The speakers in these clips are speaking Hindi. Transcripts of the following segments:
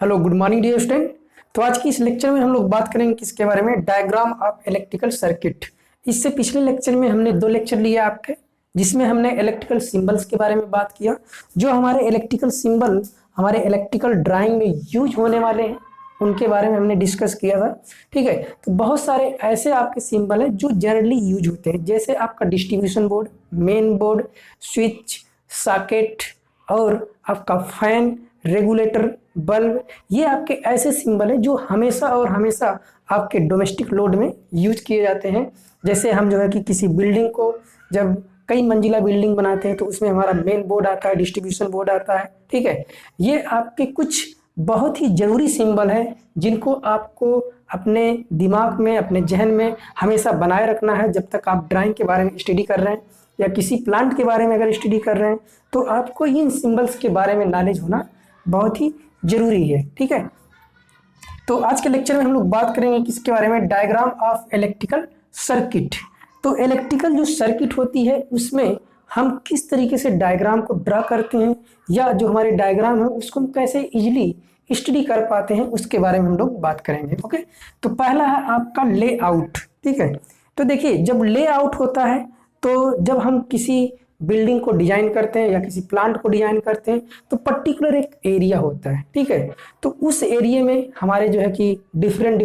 Hello, good morning dear student. तो आज की इस लेक्चर में हम लोग बात करेंगे किसके बारे में, डायग्राम ऑफ इलेक्ट्रिकल सर्किट। इससे पिछले लेक्चर में हमने 2 लेक्चर लिए आपके, जिसमें हमने इलेक्ट्रिकल सिंबल्स के बारे में बात किया। जो हमारे इलेक्ट्रिकल सिंबल हमारे इलेक्ट्रिकल ड्राइंग में यूज होने वाले हैं उनके बारे में हमने डिस्कस किया था। ठीक है, तो बहुत सारे ऐसे आपके सिंबल हैं जो जनरली यूज होते हैं, जैसे आपका distribution board, main board, switch, socket और आपका फैन, रेगुलेटर, बल्ब। ये आपके ऐसे सिंबल हैं जो हमेशा और हमेशा आपके डोमेस्टिक लोड में यूज किए जाते हैं। जैसे हम जो है कि किसी बिल्डिंग को जब कई मंजिला बिल्डिंग बनाते हैं तो उसमें हमारा मेन बोर्ड आता है, डिस्ट्रीब्यूशन बोर्ड आता है। ठीक है, ये आपके कुछ बहुत ही जरूरी सिंबल है जिनको आपको अपने दिमाग में, अपने जहन में हमेशा बनाए रखना है। जब तक आप ड्राइंग के बारे में स्टडी कर रहे हैं या किसी प्लांट के बारे में अगर स्टडी कर रहे हैं तो आपको इन सिंबल्स के बारे में नॉलेज होना बहुत ही जरूरी है। ठीक है, तो आज के लेक्चर में हम लोग बात करेंगे किसके बारे में, डायग्राम ऑफ इलेक्ट्रिकल सर्किट। तो इलेक्ट्रिकल जो सर्किट होती है उसमें हम किस तरीके से डायग्राम को ड्रा करते हैं या जो हमारे डायग्राम है उसको हम कैसे इजीली स्टडी कर पाते हैं उसके बारे में हम लोग बात करेंगे। ओके, तो पहला है आपका लेआउट। ठीक है, तो देखिए जब लेआउट होता है तो जब हम किसी बिल्डिंग को डिजाइन करते हैं या किसी प्लांट को डिजाइन करते हैं तो पर्टिकुलर एक एरिया होता है। ठीक है, तो उस एरिया में हमारे जो है कि डिफरेंट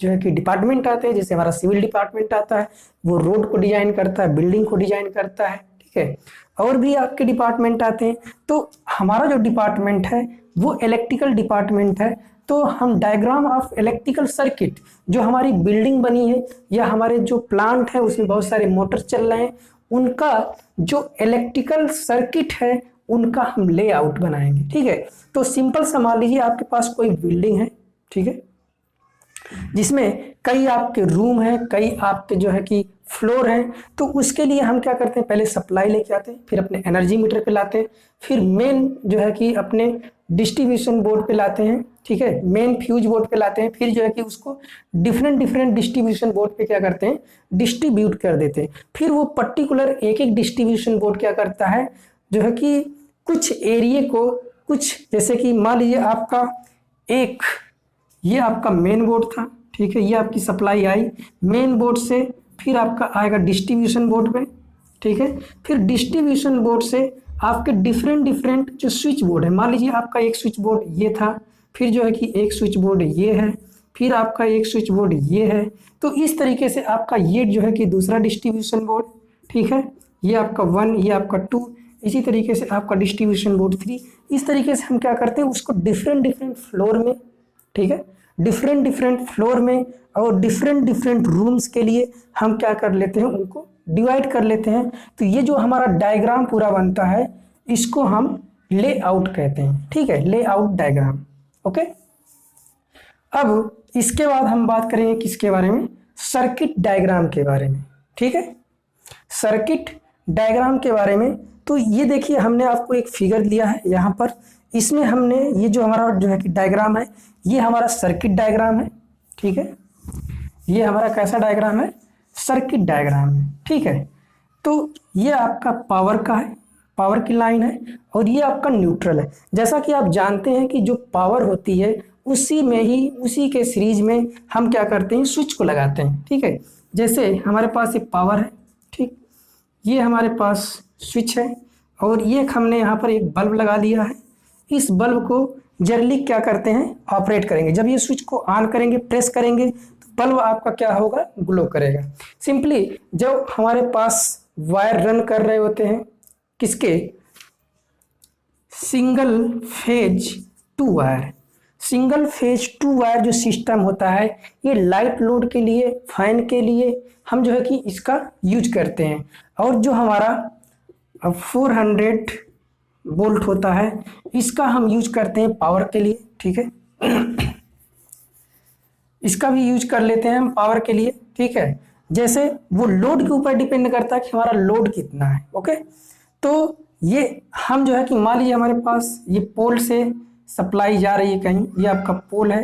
जो है कि डिपार्टमेंट आते हैं। जैसे हमारा सिविल डिपार्टमेंट आता है, वो रोड को डिजाइन करता है, बिल्डिंग को डिजाइन करता है। ठीक है, और भी आपके डिपार्टमेंट आते हैं। तो हमारा जो डिपार्टमेंट है वो इलेक्ट्रिकल डिपार्टमेंट है। तो हम डायग्राम ऑफ इलेक्ट्रिकल सर्किट, जो हमारी बिल्डिंग बनी है या हमारे जो प्लांट है उसमें बहुत सारे मोटर चल रहे हैं, उनका जो इलेक्ट्रिकल सर्किट है उनका हम लेआउट बनाएंगे। ठीक है, तो सिंपल सा मान लीजिए आपके पास कोई बिल्डिंग है, ठीक है, जिसमें कई आपके रूम हैं, कई आपके जो है कि फ्लोर हैं। तो उसके लिए हम क्या करते हैं, पहले सप्लाई लेके आते हैं, फिर अपने एनर्जी मीटर पे लाते हैं, फिर मेन जो है कि अपने डिस्ट्रीब्यूशन बोर्ड पे लाते हैं। ठीक है, मेन फ्यूज बोर्ड पे लाते हैं, फिर जो है कि उसको डिफरेंट डिस्ट्रीब्यूशन बोर्ड पे क्या करते हैं, डिस्ट्रीब्यूट कर देते हैं। फिर वो पर्टिकुलर एक डिस्ट्रीब्यूशन बोर्ड क्या करता है, जो है कि कुछ एरिया को, कुछ जैसे कि मान लीजिए आपका ये आपका मेन बोर्ड था। ठीक है, ये आपकी सप्लाई आई मेन बोर्ड से, फिर आपका आएगा डिस्ट्रीब्यूशन बोर्ड पे। ठीक है, फिर डिस्ट्रीब्यूशन बोर्ड से आपके डिफरेंट जो स्विच बोर्ड है, मान लीजिए आपका एक स्विच बोर्ड ये था, फिर जो है कि एक स्विच बोर्ड ये है, फिर आपका एक स्विच बोर्ड ये है। तो इस तरीके से आपका ये जो है कि दूसरा डिस्ट्रीब्यूशन बोर्ड, ठीक है, ये आपका 1, ये आपका 2, इसी तरीके से आपका डिस्ट्रीब्यूशन बोर्ड 3। इस तरीके से हम क्या करते हैं, उसको डिफरेंट फ्लोर में, ठीक है, डिफरेंट फ्लोर में और डिफरेंट रूम्स के लिए हम क्या कर लेते हैं, उनको डिवाइड कर लेते हैं। तो ये जो हमारा डायग्राम पूरा बनता है इसको हम लेआउट कहते हैं। ठीक है, लेआउट डायग्राम। ओके, अब इसके बाद हम बात करेंगे किसके बारे में, सर्किट डायग्राम के बारे में। ठीक है, सर्किट डायग्राम के बारे में। तो ये देखिए हमने आपको एक फिगर दिया है यहाँ पर, इसमें हमने ये जो हमारा जो है कि डायग्राम है, ये हमारा सर्किट डायग्राम है। ठीक है, ये हमारा कैसा डायग्राम है, सर्किट डायग्राम है। ठीक है, तो ये आपका पावर का है, पावर की लाइन है, और ये आपका न्यूट्रल है। जैसा कि आप जानते हैं कि जो पावर होती है उसी में ही, उसी के सीरीज में हम क्या करते हैं, स्विच को लगाते हैं। ठीक है, जैसे हमारे पास एक पावर है, ठीक, ये हमारे पास स्विच है, और ये हमने यहाँ पर एक बल्ब लगा दिया है। इस बल्ब को जनरली क्या करते हैं, ऑपरेट करेंगे। जब ये स्विच को ऑन करेंगे, प्रेस करेंगे, तो बल्ब आपका क्या होगा, ग्लो करेगा। सिंपली जब हमारे पास वायर रन कर रहे होते हैं, किसके, single phase 2 wire, single phase 2 wire जो सिस्टम होता है, ये लाइट लोड के लिए, फैन के लिए हम जो है कि इसका यूज करते हैं। और जो हमारा 400 वोल्ट होता है, इसका हम यूज करते हैं पावर के लिए। ठीक है, इसका भी यूज कर लेते हैं हम पावर के लिए। ठीक है, जैसे वो लोड के ऊपर डिपेंड करता है कि हमारा लोड कितना है। ओके, तो ये हम जो है कि मान लीजिए हमारे पास ये पोल से सप्लाई जा रही है कहीं, ये आपका पोल है,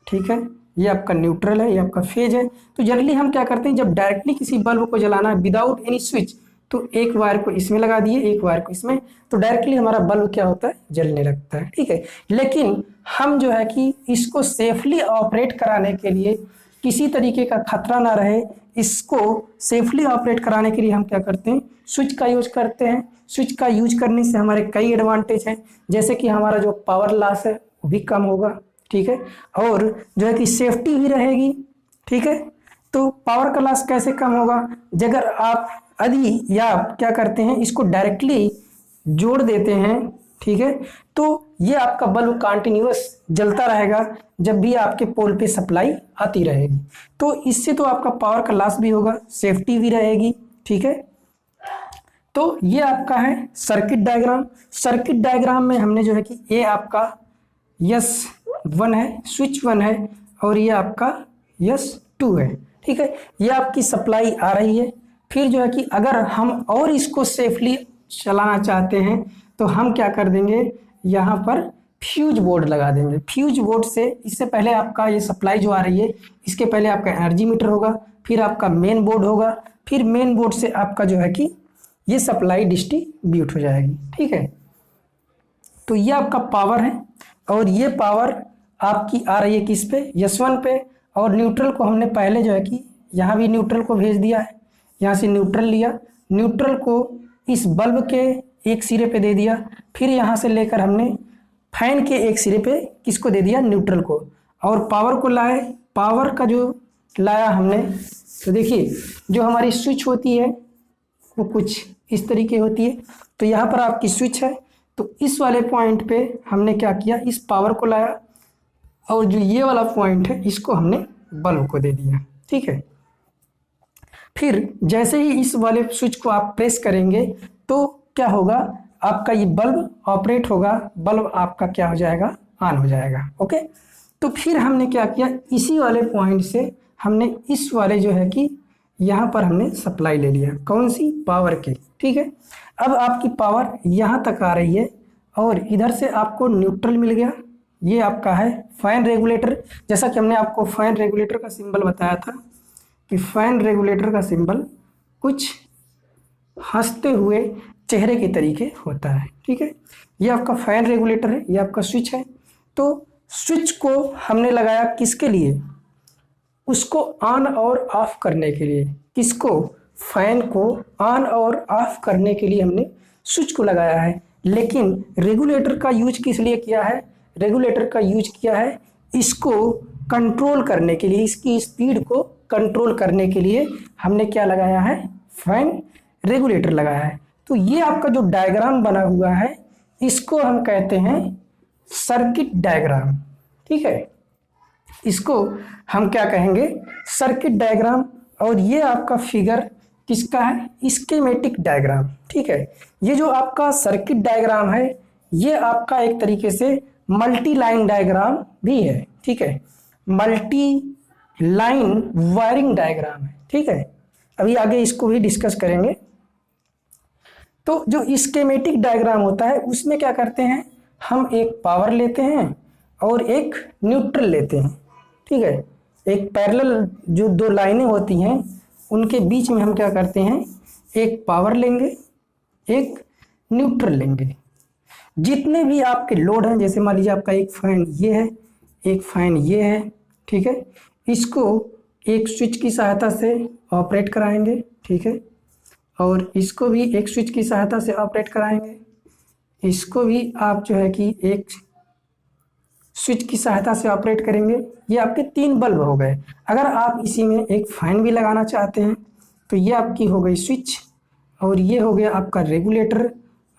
ठीक है, ये आपका न्यूट्रल है, ये आपका फेज है। तो जनरली हम क्या करते हैं, जब डायरेक्टली किसी बल्ब को जलाना है विदाउट एनी स्विच, तो एक वायर को इसमें लगा दिए, एक वायर को इसमें, तो डायरेक्टली हमारा बल्ब क्या होता है, जलने लगता है। ठीक है, लेकिन हम जो है कि इसको सेफली ऑपरेट कराने के लिए, किसी तरीके का खतरा ना रहे, इसको सेफली ऑपरेट कराने के लिए हम क्या करते हैं, स्विच का यूज करते हैं। स्विच का यूज करने से हमारे कई एडवांटेज हैं, जैसे कि हमारा जो पावर लॉस है वो भी कम होगा। ठीक है, और जो है कि सेफ्टी भी रहेगी। ठीक है, तो पावर का लॉस कैसे कम होगा, अगर आप यदि या क्या करते हैं, इसको डायरेक्टली जोड़ देते हैं। ठीक है, तो ये आपका बल्ब कंटिन्यूअस जलता रहेगा जब भी आपके पोल पे सप्लाई आती रहेगी। तो इससे तो आपका पावर का लॉस भी होगा, सेफ्टी भी रहेगी। ठीक है, तो ये आपका है सर्किट डायग्राम। सर्किट डायग्राम में हमने जो है कि ये आपका S1 है, स्विच 1 है, और ये आपका S2 है। ठीक है, ये आपकी सप्लाई आ रही है। फिर जो है कि अगर हम और इसको सेफली चलाना चाहते हैं तो हम क्या कर देंगे, यहाँ पर फ्यूज बोर्ड लगा देंगे। फ्यूज बोर्ड से, इससे पहले आपका ये सप्लाई जो आ रही है, इसके पहले आपका एनर्जी मीटर होगा, फिर आपका मेन बोर्ड होगा, फिर मेन बोर्ड से आपका जो है कि ये सप्लाई डिस्ट्रीब्यूट हो जाएगी। ठीक है, तो ये आपका पावर है, और ये पावर आपकी आ रही है किस पे, S1 पे, और न्यूट्रल को हमने पहले जो है कि यहाँ भी न्यूट्रल को भेज दिया है, यहाँ से न्यूट्रल लिया, न्यूट्रल को इस बल्ब के एक सिरे पे दे दिया, फिर यहाँ से लेकर हमने फैन के एक सिरे पे किसको दे दिया, न्यूट्रल को, और पावर को लाए। पावर का जो लाया हमने, तो देखिए जो हमारी स्विच होती है वो कुछ इस तरीके होती है। तो यहाँ पर आपकी स्विच है, तो इस वाले पॉइंट पे हमने क्या किया, इस पावर को लाया, और जो ये वाला पॉइंट है इसको हमने बल्ब को दे दिया। ठीक है, फिर जैसे ही इस वाले स्विच को आप प्रेस करेंगे तो क्या होगा, आपका ये बल्ब ऑपरेट होगा, बल्ब आपका क्या हो जाएगा, ऑन हो जाएगा। ओके, तो फिर हमने क्या किया, इसी वाले पॉइंट से हमने इस वाले जो है कि यहाँ पर हमने सप्लाई ले लिया, कौन सी, पावर की। ठीक है, अब आपकी पावर यहाँ तक आ रही है, और इधर से आपको न्यूट्रल मिल गया। ये आपका है फैन रेगुलेटर। जैसा कि हमने आपको फैन रेगुलेटर का सिंबल बताया था कि फैन रेगुलेटर का सिंबल कुछ हंसते हुए चेहरे के तरीके होता है। ठीक है, ये आपका फैन रेगुलेटर है, ये आपका स्विच है। तो स्विच को हमने लगाया किसके लिए, उसको ऑन और ऑफ करने के लिए। किसको, फैन को ऑन और ऑफ करने के लिए हमने स्विच को लगाया है। लेकिन रेगुलेटर का यूज किस लिए किया है, रेगुलेटर का यूज किया है इसको कंट्रोल करने के लिए, इसकी स्पीड को कंट्रोल करने के लिए हमने क्या लगाया है, फैन रेगुलेटर लगाया है। तो ये आपका जो डायग्राम बना हुआ है इसको हम कहते हैं सर्किट डायग्राम। ठीक है, इसको हम क्या कहेंगे, सर्किट डायग्राम। और ये आपका फिगर किसका है, स्कीमेटिक डायग्राम। ठीक है, ये जो आपका सर्किट डायग्राम है ये आपका एक तरीके से मल्टी लाइन डायग्राम भी है। ठीक है, मल्टी लाइन वायरिंग डायग्राम है। ठीक है, अभी आगे इसको भी डिस्कस करेंगे। तो जो स्कीमेटिक डायग्राम होता है उसमें क्या करते हैं, हम एक पावर लेते हैं और एक न्यूट्रल लेते हैं। ठीक है, एक पैरेलल जो दो लाइनें होती हैं उनके बीच में हम क्या करते हैं, एक पावर लेंगे, एक न्यूट्रल लेंगे। जितने भी आपके लोड हैं, जैसे मान लीजिए आपका एक फैन ये है, एक फैन ये है। ठीक है, इसको एक स्विच की सहायता से ऑपरेट कराएंगे। ठीक है, और इसको भी एक स्विच की सहायता से ऑपरेट कराएंगे। इसको भी आप जो है कि एक स्विच की सहायता से ऑपरेट करेंगे। ये आपके 3 बल्ब हो गए। अगर आप इसी में एक फैन भी लगाना चाहते हैं तो ये आपकी हो गई स्विच, और ये हो गया आपका रेगुलेटर,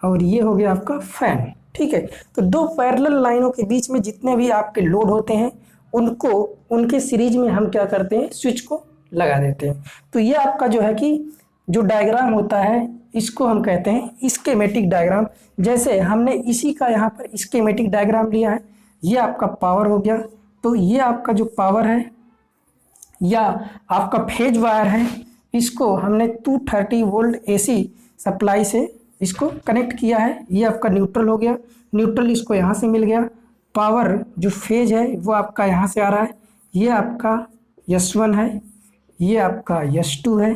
और ये हो गया आपका फैन। ठीक है, तो 2 पैरेलल लाइनों के बीच में जितने भी आपके लोड होते हैं उनको उनके सीरीज में हम क्या करते हैं, स्विच को लगा देते हैं। तो ये आपका जो है कि जो डायग्राम होता है इसको हम कहते हैं स्कीमेटिक डायग्राम। जैसे हमने इसी का यहाँ पर स्कीमेटिक डायग्राम लिया है, ये आपका पावर हो गया। तो ये आपका जो पावर है या आपका फेज वायर है, इसको हमने 230 वोल्ट AC सप्लाई से इसको कनेक्ट किया है। ये आपका न्यूट्रल हो गया, न्यूट्रल इसको यहाँ से मिल गया। पावर जो फेज है वो आपका यहाँ से आ रहा है, ये आपका S1 है, ये आपका S2 है।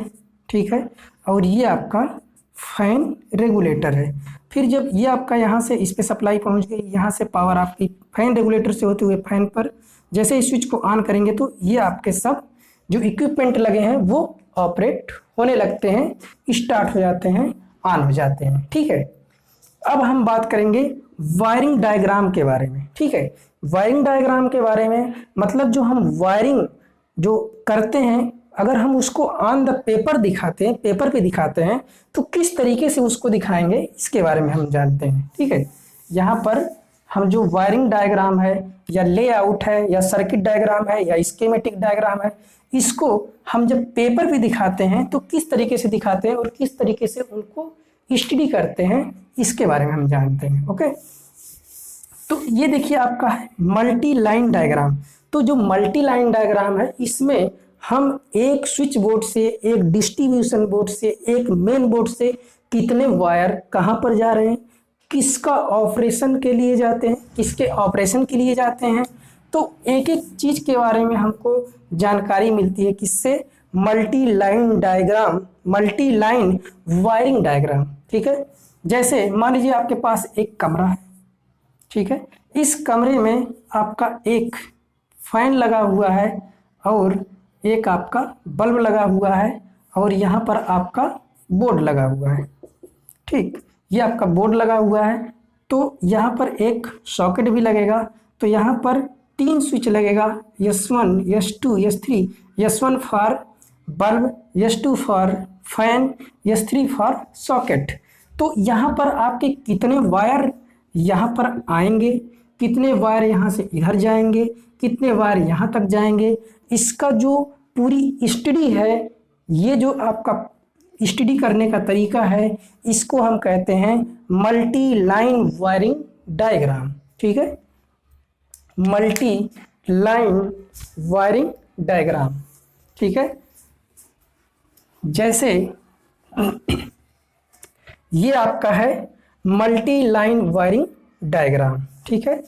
ठीक है, और ये आपका फैन रेगुलेटर है। फिर जब ये आपका यहाँ से इस पे सप्लाई पहुँच गई, यहाँ से पावर आपकी फैन रेगुलेटर से होते हुए फैन पर, जैसे इस स्विच को ऑन करेंगे तो ये आपके सब जो इक्विपमेंट लगे हैं वो ऑपरेट होने लगते हैं, स्टार्ट हो जाते हैं, ऑन हो जाते हैं। ठीक है, अब हम बात करेंगे वायरिंग डायग्राम के बारे में। ठीक है, वायरिंग डायग्राम के बारे में मतलब जो हम वायरिंग जो करते हैं, अगर हम उसको ऑन द पेपर दिखाते हैं, पेपर पे दिखाते हैं, तो किस तरीके से उसको दिखाएंगे इसके बारे में हम जानते हैं। ठीक है, यहाँ पर हम जो वायरिंग डायग्राम है या लेआउट है या सर्किट डायग्राम है या स्कीमेटिक डायग्राम है, इसको हम जब पेपर पे दिखाते हैं तो किस तरीके से दिखाते हैं और किस तरीके से उनको स्टडी करते हैं, इसके बारे में हम जानते हैं। ओके, तो ये देखिए आपका है मल्टी लाइन डायग्राम। तो जो मल्टी लाइन डायग्राम है, इसमें हम एक स्विच बोर्ड से, एक डिस्ट्रीब्यूशन बोर्ड से, एक मेन बोर्ड से कितने वायर कहाँ पर जा रहे हैं, किसका ऑपरेशन के लिए जाते हैं, किसके ऑपरेशन के लिए जाते हैं, तो एक एक चीज के बारे में हमको जानकारी मिलती है। किससे? Multi line diagram, multi line wiring diagram. ठीक है, जैसे मान लीजिए आपके पास एक कमरा है। ठीक है, इस कमरे में आपका एक फैन लगा हुआ है और एक आपका बल्ब लगा हुआ है और यहाँ पर आपका बोर्ड लगा हुआ है। ठीक, ये आपका बोर्ड लगा हुआ है, तो यहाँ पर एक सॉकेट भी लगेगा। तो यहाँ पर 3 स्विच लगेगा, S1, S2, S3। S1 for bulb, S2 for fan, S3 for socket. तो यहाँ पर आपके कितने वायर यहाँ पर आएंगे, कितने वायर यहाँ से इधर जाएंगे, कितने वायर यहाँ तक जाएंगे, इसका जो पूरी स्टडी है, ये जो आपका स्टडी करने का तरीका है, इसको हम कहते हैं मल्टी लाइन वायरिंग डायग्राम। ठीक है, मल्टी लाइन वायरिंग डायग्राम। ठीक है, जैसे ये आपका है मल्टी लाइन वायरिंग डायग्राम। ठीक है,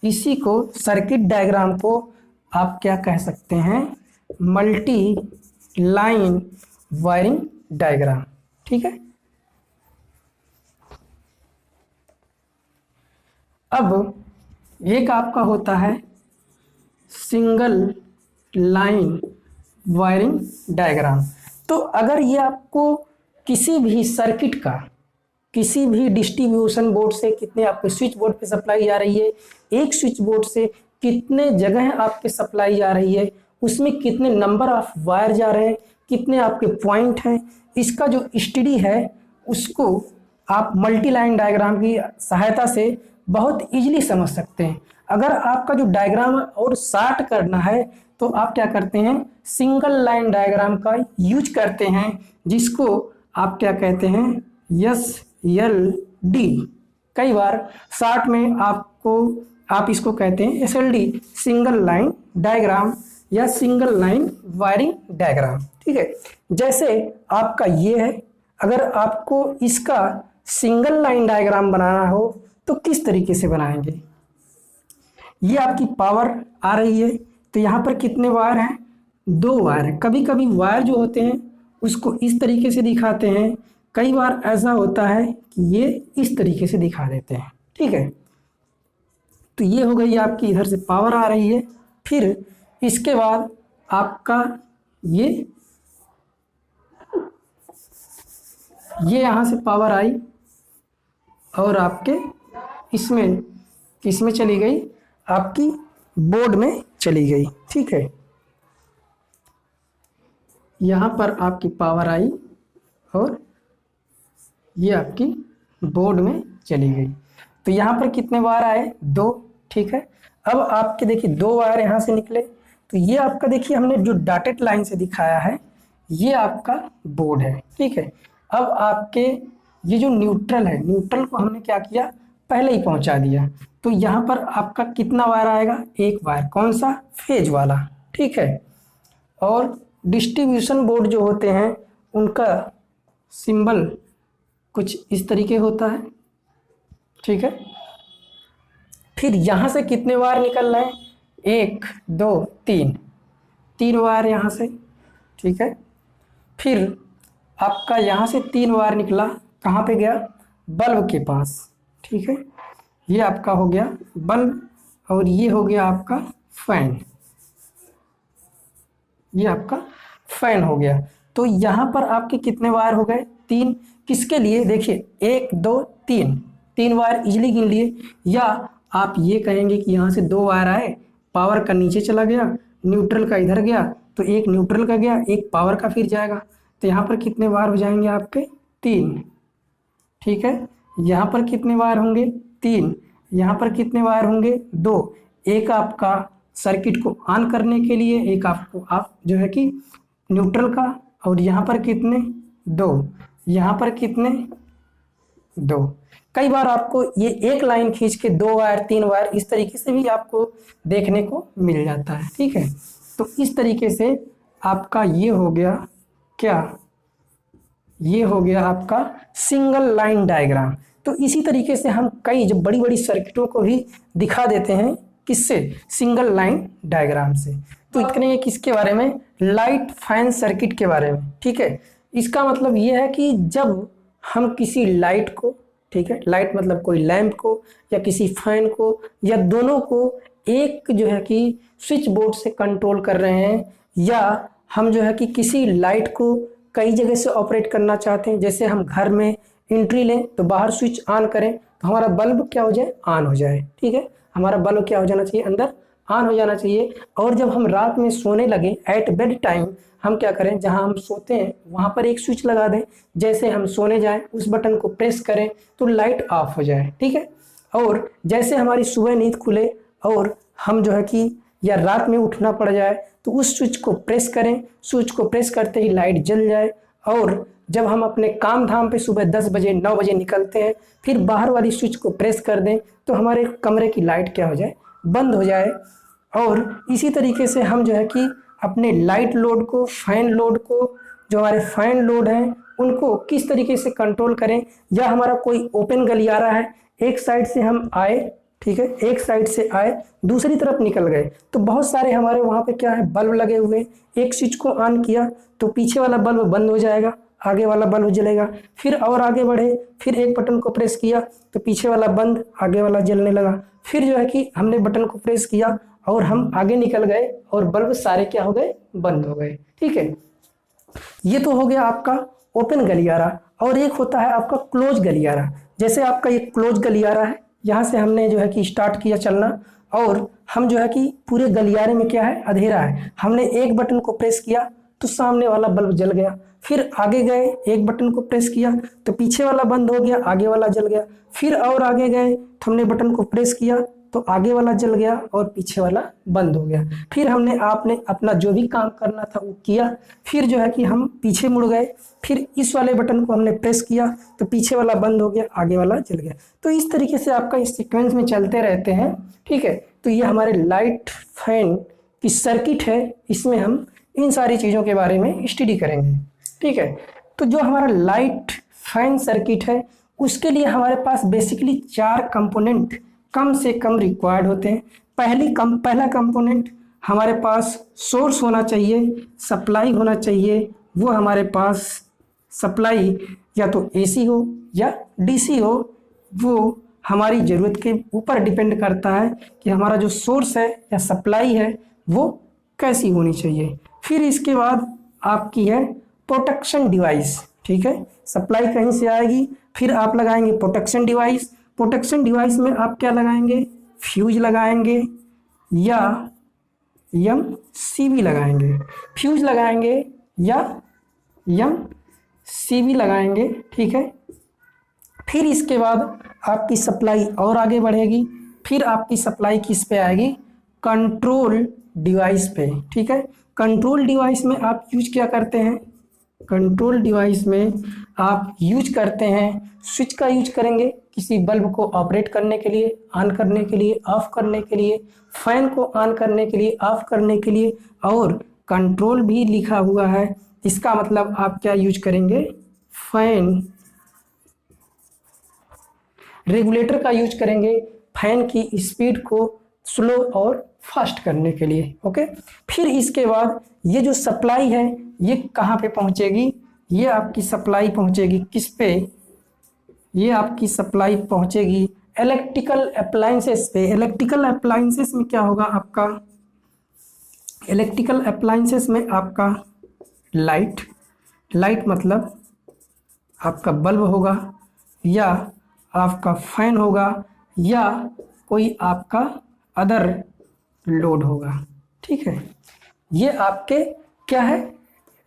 इसी को सर्किट डायग्राम को आप क्या कह सकते हैं? Multi line wiring diagram. ठीक है, अब एक आपका होता है सिंगल लाइन वायरिंग डायग्राम। तो अगर ये आपको किसी भी सर्किट का, किसी भी डिस्ट्रीब्यूशन बोर्ड से कितने आपके स्विच बोर्ड पे सप्लाई जा रही है, एक स्विच बोर्ड से कितने जगह आपके सप्लाई जा रही है, उसमें कितने नंबर ऑफ वायर जा रहे हैं, कितने आपके पॉइंट हैं, इसका जो स्टडी है उसको आप मल्टी लाइन डायग्राम की सहायता से बहुत इजीली समझ सकते हैं। अगर आपका जो डायग्राम और शार्ट करना है तो आप क्या करते हैं? सिंगल लाइन डायग्राम का यूज करते हैं, जिसको आप क्या कहते हैं? SLD। कई बार शार्ट में आप इसको कहते हैं SLD, सिंगल लाइन डायग्राम या सिंगल लाइन वायरिंग डायग्राम। ठीक है, जैसे आपका ये है, अगर आपको इसका सिंगल लाइन डायग्राम बनाना हो तो किस तरीके से बनाएंगे? ये आपकी पावर आ रही है, तो यहाँ पर कितने वायर हैं? 2 वायर हैं। कभी कभी वायर जो होते हैं उसको इस तरीके से दिखाते हैं, कई बार ऐसा होता है कि ये इस तरीके से दिखा देते हैं। ठीक है, तो ये हो गई आपकी इधर से पावर आ रही है। फिर इसके बाद आपका ये यहाँ से पावर आई और आपके इसमें चली गई, आपकी बोर्ड में चली गई। ठीक है, यहाँ पर आपकी पावर आई और ये आपकी बोर्ड में चली गई। तो यहाँ पर कितने वायर आए? 2। ठीक है, अब आपके देखिए 2 वायर यहाँ से निकले, तो ये आपका देखिए हमने जो डॉटेड लाइन से दिखाया है, ये आपका बोर्ड है। ठीक है, अब आपके ये जो न्यूट्रल है, न्यूट्रल को हमने क्या किया? पहले ही पहुंचा दिया। तो यहाँ पर आपका कितना वायर आएगा? 1 वायर। कौन सा? फेज वाला। ठीक है, और डिस्ट्रीब्यूशन बोर्ड जो होते हैं उनका सिंबल कुछ इस तरीके होता है। ठीक है, फिर यहाँ से कितने वायर निकल रहे हैं? 1, 2, 3 वायर यहाँ से। ठीक है, फिर आपका यहाँ से 3 वायर निकला, कहाँ पे गया, बल्ब के पास, ठीक है। ये आपका हो गया बल्ब और ये हो गया आपका फैन, ये आपका फैन हो गया। तो यहाँ पर आपके कितने वायर हो गए, 3। किसके लिए, देखिए 1 2 3, 3 वायर इजीली गिन लिए। या आप ये कहेंगे कि यहाँ से 2 वायर आए, पावर का नीचे चला गया, न्यूट्रल का इधर गया, तो एक न्यूट्रल का गया, एक पावर का फिर जाएगा। तो यहाँ पर कितने वायर हो जाएंगे आपके, 3, ठीक है। यहाँ पर कितने वायर होंगे, 3। यहाँ पर कितने वायर होंगे, 2। एक आपका सर्किट को ऑन करने के लिए, एक आपको आप जो है कि न्यूट्रल का, और यहाँ पर कितने, 2। यहाँ पर कितने, 2। कई बार आपको ये एक लाइन खींच के 2 वायर 3 वायर इस तरीके से भी आपको देखने को मिल जाता है, ठीक है। तो इस तरीके से आपका ये हो गया क्या, ये हो गया आपका सिंगल लाइन डायग्राम। तो इसी तरीके से हम कई जो बड़ी बड़ी सर्किटों को भी दिखा देते हैं, किससे, सिंगल लाइन डायग्राम से। तो इतने किसके बारे में, लाइट फैन सर्किट के बारे में, ठीक है। इसका मतलब ये है कि जब हम किसी लाइट को, ठीक है, लाइट मतलब कोई लैंप को या किसी फैन को या दोनों को एक जो है कि स्विच बोर्ड से कंट्रोल कर रहे हैं, या हम जो है कि किसी लाइट को कई जगह से ऑपरेट करना चाहते हैं। जैसे हम घर में एंट्री लें तो बाहर स्विच ऑन करें तो हमारा बल्ब क्या हो जाए, ऑन हो जाए, ठीक है। हमारा बल्ब क्या हो जाना चाहिए, अंदर ऑन हो जाना चाहिए। और जब हम रात में सोने लगे, एट बेड टाइम, हम क्या करें, जहां हम सोते हैं वहां पर एक स्विच लगा दें। जैसे हम सोने जाएं उस बटन को प्रेस करें तो लाइट ऑफ हो जाए, ठीक है। और जैसे हमारी सुबह नींद खुले और हम जो है कि या रात में उठना पड़ जाए तो उस स्विच को प्रेस करें, स्विच को प्रेस करते ही लाइट जल जाए। और जब हम अपने काम धाम पे सुबह 10 बजे 9 बजे निकलते हैं, फिर बाहर वाली स्विच को प्रेस कर दें तो हमारे कमरे की लाइट क्या हो जाए, बंद हो जाए। और इसी तरीके से हम जो है कि अपने लाइट लोड को, फैन लोड को, जो हमारे फैन लोड हैं उनको किस तरीके से कंट्रोल करें। या हमारा कोई ओपन गलियारा है, एक साइड से हम आए, ठीक है, एक साइड से आए दूसरी तरफ निकल गए, तो बहुत सारे हमारे वहाँ पे क्या है, बल्ब लगे हुए हैं। एक स्विच को ऑन किया तो पीछे वाला बल्ब बंद हो जाएगा, आगे वाला बल्ब जलेगा। फिर और आगे बढ़े, फिर एक बटन को प्रेस किया तो पीछे वाला बंद, आगे वाला जलने लगा। फिर जो है कि हमने बटन को प्रेस किया और हम आगे निकल गए और बल्ब सारे क्या हो गए, बंद हो गए, ठीक है। ये तो हो गया आपका ओपन गलियारा। और एक होता है आपका क्लोज गलियारा। जैसे आपका ये क्लोज गलियारा है, यहाँ से हमने जो है कि स्टार्ट किया चलना और हम जो है कि पूरे गलियारे में क्या है, अंधेरा है। हमने एक बटन को प्रेस किया तो सामने वाला बल्ब जल गया। फिर आगे गए, एक बटन को प्रेस किया तो पीछे वाला बंद हो गया, आगे वाला जल गया। फिर और आगे गए तो हमने बटन को प्रेस किया तो आगे वाला जल गया और पीछे वाला बंद हो गया। फिर हमने आपने अपना जो भी काम करना था वो किया। फिर जो है कि हम पीछे मुड़ गए, फिर इस वाले बटन को हमने प्रेस किया तो पीछे वाला बंद हो गया, आगे वाला जल गया। तो इस तरीके से आपका इस सीक्वेंस में चलते रहते हैं, ठीक है। तो ये हमारे लाइट फैन की सर्किट है, इसमें हम इन सारी चीज़ों के बारे में स्टडी करेंगे, ठीक है। तो जो हमारा लाइट फैन सर्किट है उसके लिए हमारे पास बेसिकली 4 कंपोनेंट कम से कम रिक्वायर्ड होते हैं। पहला कंपोनेंट हमारे पास सोर्स होना चाहिए, सप्लाई होना चाहिए। वो हमारे पास सप्लाई या तो एसी हो या डीसी हो, वो हमारी ज़रूरत के ऊपर डिपेंड करता है कि हमारा जो सोर्स है या सप्लाई है वो कैसी होनी चाहिए। फिर इसके बाद आपकी है प्रोटेक्शन डिवाइस, ठीक है। सप्लाई कहीं से आएगी, फिर आप लगाएंगे प्रोटेक्शन डिवाइस। प्रोटेक्शन डिवाइस में आप क्या लगाएंगे, फ्यूज लगाएंगे या एमसीबी लगाएंगे, फ्यूज लगाएंगे या एमसीबी लगाएंगे, ठीक है। फिर इसके बाद आपकी सप्लाई और आगे बढ़ेगी। फिर आपकी सप्लाई किस पे आएगी, कंट्रोल डिवाइस पे, ठीक है। कंट्रोल डिवाइस में आप यूज क्या करते हैं, कंट्रोल डिवाइस में आप यूज करते हैं स्विच का यूज करेंगे किसी बल्ब को ऑपरेट करने के लिए, ऑन करने के लिए, ऑफ करने के लिए, फैन को ऑन करने के लिए, ऑफ करने के लिए। और कंट्रोल भी लिखा हुआ है, इसका मतलब आप क्या यूज करेंगे, फैन रेगुलेटर का यूज करेंगे फैन की स्पीड को स्लो और फास्ट करने के लिए, ओके। फिर इसके बाद ये जो सप्लाई है ये कहाँ पे पहुँचेगी, ये आपकी सप्लाई पहुँचेगी किस पे, ये आपकी सप्लाई पहुंचेगी इलेक्ट्रिकल अप्लायंसेस पे। इलेक्ट्रिकल अप्लायंसेस में क्या होगा आपका, इलेक्ट्रिकल अप्लायंसेस में आपका लाइट, लाइट मतलब आपका बल्ब होगा या आपका फैन होगा या कोई आपका अदर लोड होगा, ठीक है। ये आपके क्या है,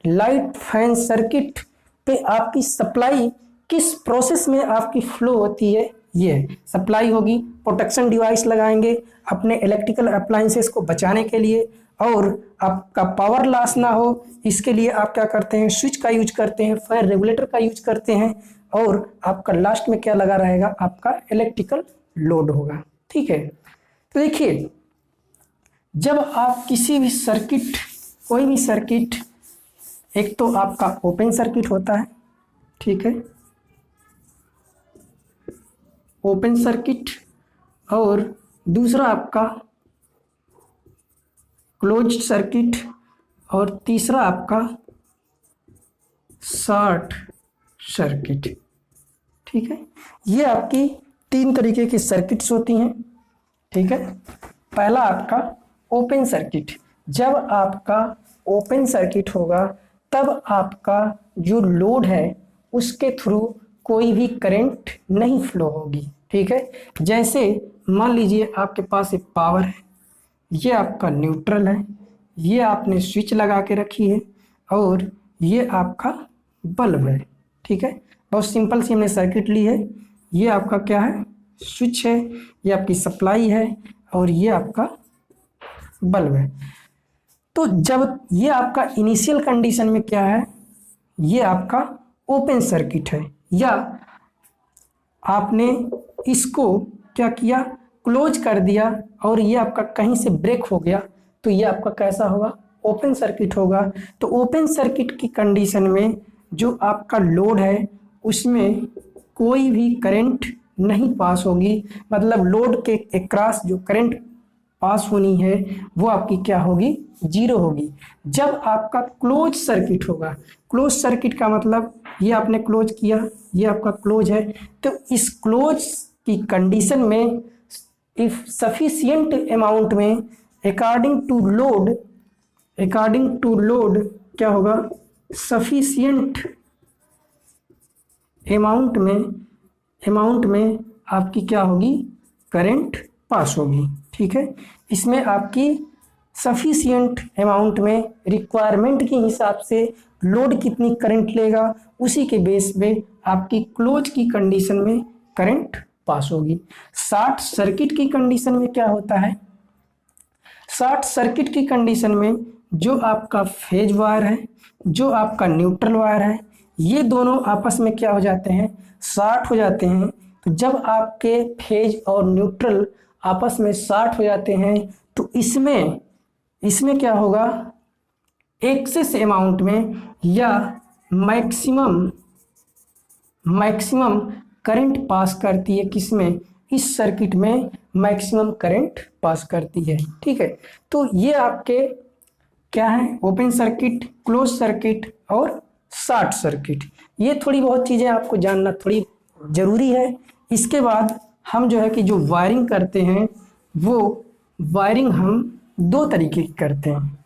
लाइट फैन सर्किट पे आपकी सप्लाई किस प्रोसेस में आपकी फ्लो होती है, ये सप्लाई होगी। प्रोटेक्शन डिवाइस लगाएंगे अपने इलेक्ट्रिकल अप्लायंसेस को बचाने के लिए, और आपका पावर लॉस ना हो इसके लिए आप क्या करते हैं, स्विच का यूज करते हैं, फैन रेगुलेटर का यूज करते हैं, और आपका लास्ट में क्या लगा रहेगा, आपका इलेक्ट्रिकल लोड होगा, ठीक है। तो देखिए, जब आप किसी भी सर्किट, कोई भी सर्किट, एक तो आपका ओपन सर्किट होता है, ठीक है, ओपन सर्किट, और दूसरा आपका क्लोज्ड सर्किट, और तीसरा आपका शॉर्ट सर्किट, ठीक है। ये आपकी 3 तरीके की सर्किट्स होती हैं, ठीक है। पहला आपका ओपन सर्किट, जब आपका ओपन सर्किट होगा तब आपका जो लोड है उसके थ्रू कोई भी करंट नहीं फ्लो होगी, ठीक है। जैसे मान लीजिए आपके पास एक पावर है, ये आपका न्यूट्रल है, ये आपने स्विच लगा के रखी है, और ये आपका बल्ब है, ठीक है। बहुत सिंपल सी हमने सर्किट ली है। ये आपका क्या है, स्विच है, ये आपकी सप्लाई है, और ये आपका बल्ब है। तो जब ये आपका इनिशियल कंडीशन में क्या है, ये आपका ओपन सर्किट है, या आपने इसको क्या किया, क्लोज कर दिया, और ये आपका कहीं से ब्रेक हो गया, तो ये आपका कैसा होगा, ओपन सर्किट होगा। तो ओपन सर्किट की कंडीशन में जो आपका लोड है उसमें कोई भी करंट नहीं पास होगी, मतलब लोड के अक्रॉस जो करंट पास होनी है वो आपकी क्या होगी, जीरो होगी। जब आपका क्लोज सर्किट होगा, क्लोज सर्किट का मतलब ये आपने क्लोज किया, ये आपका क्लोज है, तो इस क्लोज की कंडीशन में इफ सफिशिएंट अमाउंट में अकॉर्डिंग टू लोड क्या होगा, सफिशिएंट अमाउंट में आपकी क्या होगी, करंट पास होगी, ठीक है। इसमें आपकी सफिशिएंट अमाउंट में रिक्वायरमेंट के हिसाब से लोड कितनी करंट लेगा उसी के बेस पे आपकी क्लोज की कंडीशन में करंट पास होगी। शॉर्ट सर्किट की कंडीशन में क्या होता है, शॉर्ट सर्किट की कंडीशन में जो आपका फेज वायर है, जो आपका न्यूट्रल वायर है, ये दोनों आपस में क्या हो जाते हैं, शॉर्ट हो जाते हैं। तो जब आपके फेज और न्यूट्रल आपस में शॉर्ट हो जाते हैं तो इसमें क्या होगा, एक्सेस अमाउंट में या मैक्सिमम करंट पास करती है, किसमें, इस सर्किट में मैक्सिमम करंट पास करती है, ठीक है। तो ये आपके क्या है, ओपन सर्किट, क्लोज सर्किट और शॉर्ट सर्किट। ये थोड़ी बहुत चीज़ें आपको जानना थोड़ी ज़रूरी है। इसके बाद हम जो है कि जो वायरिंग करते हैं वो वायरिंग हम 2 तरीके की करते हैं।